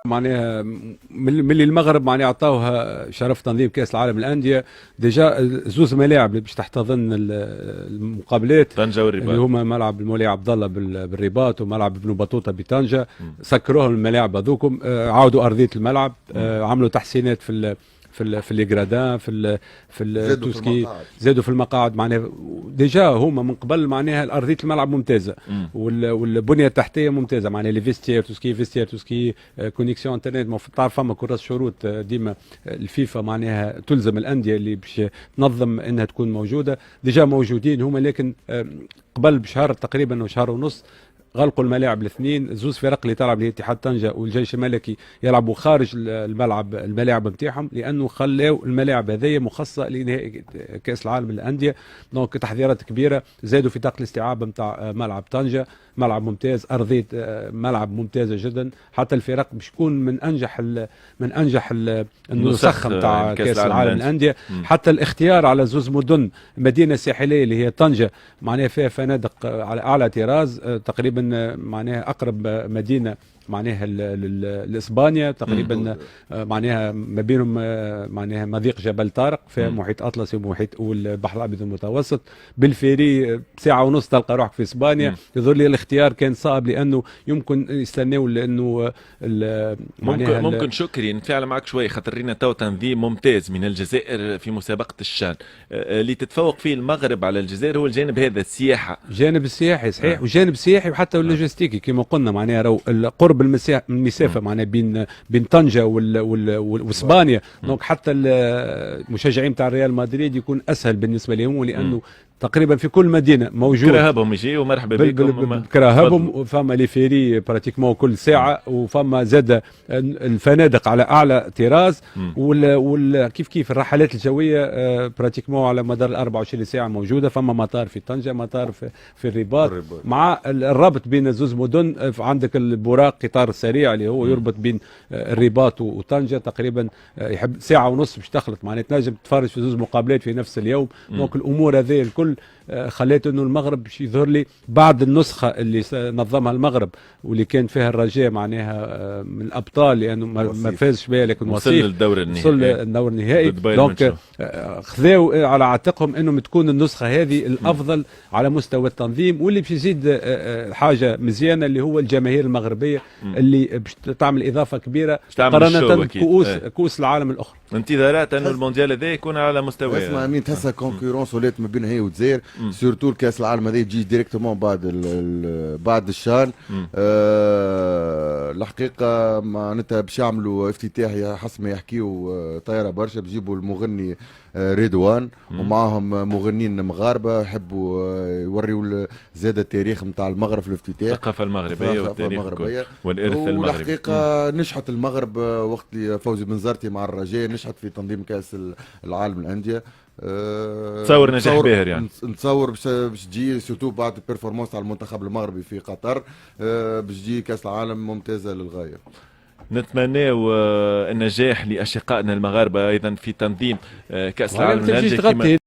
معناها ملي المغرب معناها عطاوها شرف تنظيم كاس العالم للانديه. ديجا زوز ملاعب اللي باش تحتضن المقابلات، طنجه اللي والرباط، هما ملعب المولاي عبد الله بالرباط وملعب ابن بطوطه بطنجه. سكروهم الملاعب هذوكم، عاودوا ارضيه الملعب، عملوا تحسينات في الجرادان، في التوسكي، زادوا في المقاعد. معناها ديجا هما من قبل معناها ارضيه الملعب ممتازه، والبنيه التحتيه ممتازه. معناها لي فيستير توسكي كونيكسيون انترنت. تعرف فما كراس شروط ديما الفيفا معناها تلزم الانديه اللي باش تنظم انها تكون موجوده. ديجا موجودين هما، لكن قبل بشهر تقريبا وشهر ونص غلقوا الملاعب الاثنين. زوز فرق اللي تلعب الاتحاد طنجة والجيش الملكي يلعبوا خارج الملاعب نتاعهم، لانه خلاو الملاعب هذه مخصصه لنهائي كاس العالم للانديه. دونك تحذيرات كبيره. زادوا في طاقه الاستيعاب نتاع ملعب طنجة، ملعب ممتاز، ارضيه ملعب ممتازه جدا. حتى الفرق باش تكون من انجح النسخ نتاع كاس العالم للانديه. حتى الاختيار على زوز مدن، مدينه ساحليه اللي هي طنجة معناها فيها فنادق على اعلى طراز تقريبا، معناها اقرب مدينه معناها لاسبانيا تقريبا، معناها ما بينهم معناها مضيق جبل طارق فيها محيط اطلسي ومحيط والبحر الابيض المتوسط. بالفيري ساعه ونص تلقى روحك في اسبانيا. يظهر لي الاختيار كان صعب، لانه يمكن يستناو لانه ممكن شكري نتفاعل معك شوي، خاطر رينا تو تنظيم ممتاز من الجزائر في مسابقه الشان. اللي تتفوق فيه المغرب على الجزائر هو الجانب هذا، السياحه، الجانب السياحي صحيح، والجانب السياحي وحتى اللوجستيكي كما قلنا. معناها القرب المسافه معناها بين طنجة واسبانيا. دونك حتى المشجعين تاع ريال مدريد يكون اسهل بالنسبه لهم، لانه تقريبا في كل مدينه موجود كراهبهم يجي ومرحبا بكم. كراهبهم، وفما لي فيري براتيكمون كل ساعه، وفما زاد الفنادق على اعلى طراز، كيف الرحلات الجويه براتيكمون على مدار ال 24 ساعه موجوده. فما مطار في طنجة، مطار في الرباط، مع الرابط بين زوز مدن. عندك البراق قطار السريع اللي هو يربط بين الرباط وطنجة تقريبا يحب ساعه ونص باش تخلط. معناها تنجم تتفرج في زوز مقابلات في نفس اليوم. دونك الامور هذه الكل خليت انه المغرب يظهر لي بعد النسخه اللي نظمها المغرب واللي كان فيها الرجاء معناها من الابطال، لانه ما فازش بها لكن وصل للدور النهائي. دونك خذاو على عاتقهم انهم تكون النسخه هذه الافضل على مستوى التنظيم، واللي باش يزيد حاجه مزيانه اللي هو الجماهير المغربيه اللي باش تعمل اضافه كبيره مقارنه كؤوس العالم الاخرى. انتظارات انه المونديال هذا يكون على مستوى. اسمع مين تحسها كونكورونس ولات ما بين هي والجزائر، سورتو الكاس العالم هذا يجي ديريكتومون بعد الشان. الحقيقه معناتها باش يعملوا افتتاح حسب ما يحكيوا طياره برشا، بيجيبوا المغني رضوان ومعاهم مغنيين مغاربه يحبوا يوريوا زاد التاريخ نتاع المغرب في الافتتاح، الثقافه المغربيه والتاريخ والارث المغربي. والحقيقه نجحت المغرب وقت اللي فوزي بنزرتي مع الرجاء، نجحت في تنظيم كاس العالم للانديه. تصور نجاح باهر يعني. نتصور باش تجي سورتو بعد البيرفورمانس على المنتخب المغربي في قطر، باش تجي كاس العالم ممتازه للغايه. نتمناو النجاح لاشقائنا المغاربه ايضا في تنظيم كاس العالم للانديه.